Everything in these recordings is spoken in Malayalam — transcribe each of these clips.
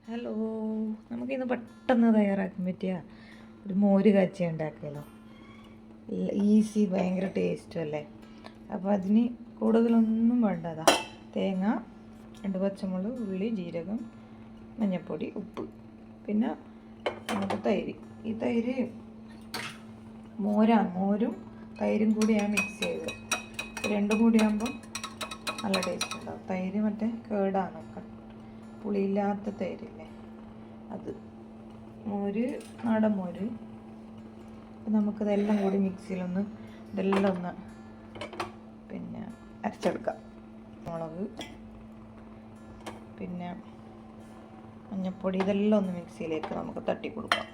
ഹലോ, നമുക്കിന്ന് പെട്ടെന്ന് തയ്യാറാക്കാൻ പറ്റിയ ഒരു മോര് കാച്ചി ഉണ്ടാക്കിയാലോ. ഈസി, ഭയങ്കര ടേസ്റ്റും അല്ലേ. അപ്പോൾ അതിന് കൂടുതലൊന്നും വേണ്ടതാ. തേങ്ങ, 2 പച്ചമുളക്, ഉള്ളി, ജീരകം, മഞ്ഞൾപ്പൊടി, ഉപ്പ്, പിന്നെ നമുക്ക് തൈര്. ഈ തൈര് മോരും തൈരും കൂടിയാണ് മിക്സ് ചെയ്ത്. രണ്ടും കൂടിയാകുമ്പം നല്ല ടേസ്റ്റ് ഉണ്ടാവും. തൈര് മറ്റേ കേടാണ്, പുളിയില്ലാത്ത തൈരില്ലേ അത്. മോര്, നാടൻ മോര്. നമുക്കിതെല്ലാം കൂടി മിക്സിയിലൊന്ന് ഇതെല്ലാം ഒന്ന് പിന്നെ അരച്ചെടുക്കാം. മുളക്, പിന്നെ മഞ്ഞൾപ്പൊടി, ഇതെല്ലാം ഒന്ന് മിക്സിയിലേക്ക് നമുക്ക് തട്ടി കൊടുക്കാം.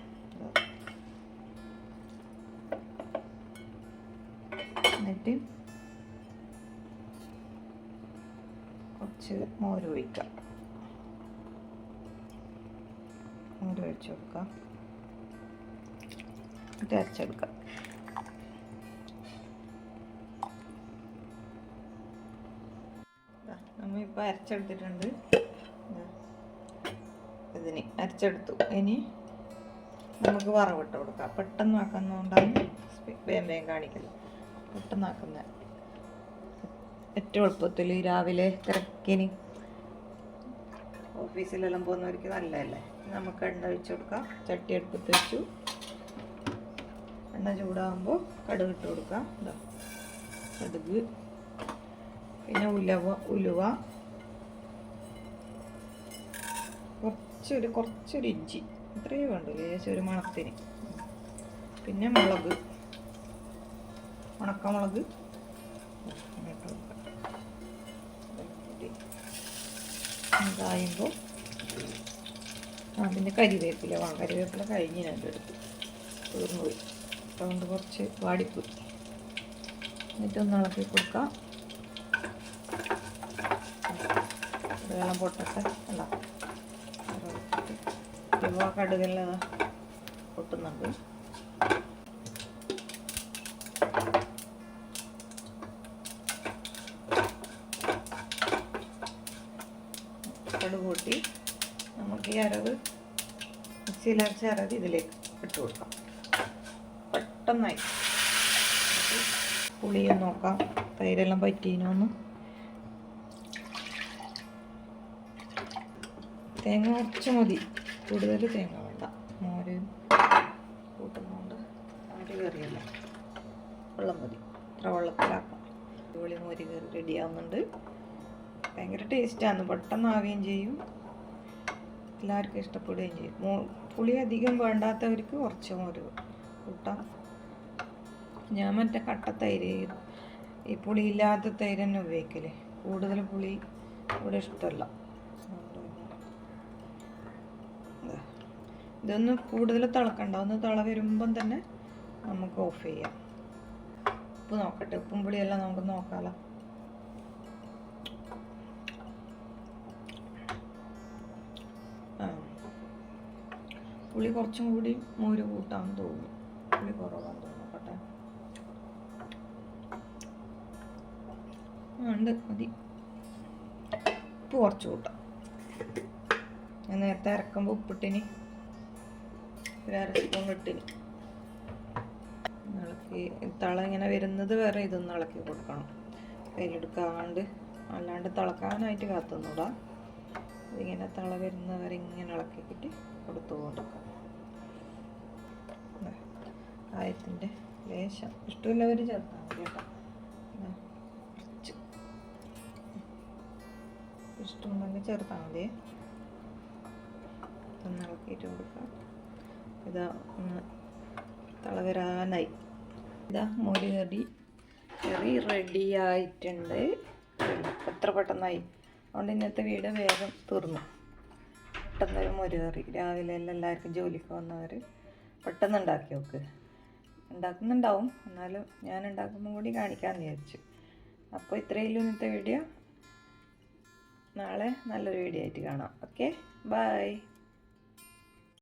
എന്നിട്ട് കുറച്ച് മോര് ഒഴിക്കാം. മോര് ഒഴിച്ച് കൊടുക്കാം. എന്നിട്ട് അരച്ചെടുക്കാം. നമ്മളിപ്പോൾ അരച്ചെടുത്തിട്ടുണ്ട്. ഇതിന് അരച്ചെടുത്തു. ഇനി നമുക്ക് വറവിട്ട് കൊടുക്കാം. പെട്ടെന്ന് ആക്കുന്നതുകൊണ്ടാണ് വേഗം കാണിക്കുന്നത്. പെട്ടെന്നാക്കുന്ന ഏറ്റവും എളുപ്പത്തിൽ രാവിലെ തിരക്കിന് ഓഫീസിലെല്ലാം പോകുന്നവർക്ക് നല്ലതല്ലേ. നമുക്ക് എണ്ണ ഒഴിച്ച് കൊടുക്കാം. ചട്ടി അടുപ്പത്ത് വെച്ചു. എണ്ണ ചൂടാകുമ്പോൾ കടുക് ഇട്ട് കൊടുക്കാം. കടുക്, പിന്നെ ഉലുവ, കുറച്ചൊരു ഇഞ്ചി, ഇത്രയേ വേണ്ടു, ലേശം ഒരു മണത്തിന്. പിന്നെ മുളക്, ഉണക്കമുളക് ഇട്ട് കൊടുക്കാം. ഇതായുമ്പോൾ അതിൻ്റെ കരിവേപ്പില കഴിഞ്ഞതിനകത്ത് എടുത്തു തീർന്നു പോയി. അതുകൊണ്ട് കുറച്ച് വാടിപ്പോയി. എന്നിട്ടൊന്ന് ഇളക്കി കൊടുക്കാം. വെള്ളം പൊട്ടട്ടെ. അല്ല, കടുകെല്ലാം പൊട്ടുന്നുണ്ട്. കടുക് പൊട്ടി നമുക്ക് ഈ അരവ് മിക്സിയിലരച്ച അരവ് ഇതിലേക്ക് ഇട്ട് കൊടുക്കാം. പെട്ടെന്നായി. പുളിയൊന്ന് നോക്കാം, തൈരെല്ലാം പറ്റീനോന്ന്. തേങ്ങ കുറച്ച് മതി, കൂടുതൽ തേങ്ങ വേണ്ട. മോര് കൂട്ടുന്നതുകൊണ്ട് മോര് കറിയല്ല, വെള്ളം മതി. ഇത്ര വെള്ളത്തിലാക്കാം. അടിപൊളി മോര് കറി റെഡിയാവുന്നുണ്ട്. ഭയങ്കര ടേസ്റ്റാണ്, പെട്ടെന്നാവുകയും ചെയ്യും, എല്ലാവർക്കും ഇഷ്ടപ്പെടുകയും ചെയ്യും. പുളി അധികം വേണ്ടാത്തവർക്ക് കുറച്ച് മോര് കൂട്ടാം. ഞാൻ മറ്റേ കട്ടത്തൈര്, ഈ പുളിയില്ലാത്ത തൈര് തന്നെ ഉപയോഗിക്കല്. കൂടുതൽ പുളി ഇവിടെ ഇഷ്ടമല്ല. ഇതൊന്ന് കൂടുതൽ തിളക്കണ്ട, ഒന്ന് തിള വരുമ്പം തന്നെ നമുക്ക് ഓഫ് ചെയ്യാം. ഉപ്പ് നോക്കട്ടെ, ഉപ്പും പുളിയെല്ലാം നമുക്ക് നോക്കാമല്ലോ. പുളി കുറച്ചും കൂടി മോര് കൂട്ടാൻ തോന്നുന്നു. പുളി കുറവാന്ന് തോന്നട്ടെ. ഉണ്ട്, മതി. ഉപ്പ് കുറച്ച് കൂട്ടാം. ഞാൻ നേരത്തെ അരക്കുമ്പോൾ ഉപ്പിട്ടിന്, ഒരു 1/2 സ്പൂൺ ഇട്ടിന്. ഇളക്കി തള ഇങ്ങനെ വരുന്നത് വരെ ഇതൊന്ന് ഇളക്കി കൊടുക്കണം. കയ്യിലെടുക്കാണ്ട്, അല്ലാണ്ട് തിളക്കാനായിട്ട് കാത്തുന്നൂടാ. ഇതിങ്ങനെ തള വരുന്നവരെ ഇങ്ങനെ ഇളക്കിക്കിട്ട് കൊടുത്തു കൊടുക്കാം. കായത്തിൻ്റെ ലേശം ഇഷ്ടമുള്ളവർ ചേർത്താൽ മതി കേട്ടോ. കുറച്ച് ഇഷ്ടമുണ്ടെങ്കിൽ ചേർത്താൽ മതി. ഒന്ന് ഇളക്കിയിട്ട് കൊടുക്കാം. ഇതാ ഒന്ന് തള വരാനായി. ഇതാ മോര് കറി റെഡി ആയിട്ടുണ്ട്. എത്ര പെട്ടെന്നായി. അതുകൊണ്ട് ഇന്നത്തെ വീഡിയോ വേഗം തീർന്നു. പെട്ടെന്നൊരു മോര് കറി രാവിലെ എല്ലാവർക്കും ജോലിക്ക് വന്നവർ പെട്ടെന്ന് ഉണ്ടാക്കി നോക്ക്. ഉണ്ടാക്കുന്നുണ്ടാവും, എന്നാലും ഞാൻ ഉണ്ടാക്കുമ്പോൾ കൂടി കാണിക്കാമെന്ന് വിചാരിച്ചു. അപ്പോൾ ഇത്രയേ ഉള്ളൂ ഇന്നത്തെ വീഡിയോ. നാളെ നല്ലൊരു വീഡിയോ ആയിട്ട് കാണാം. Okay, by.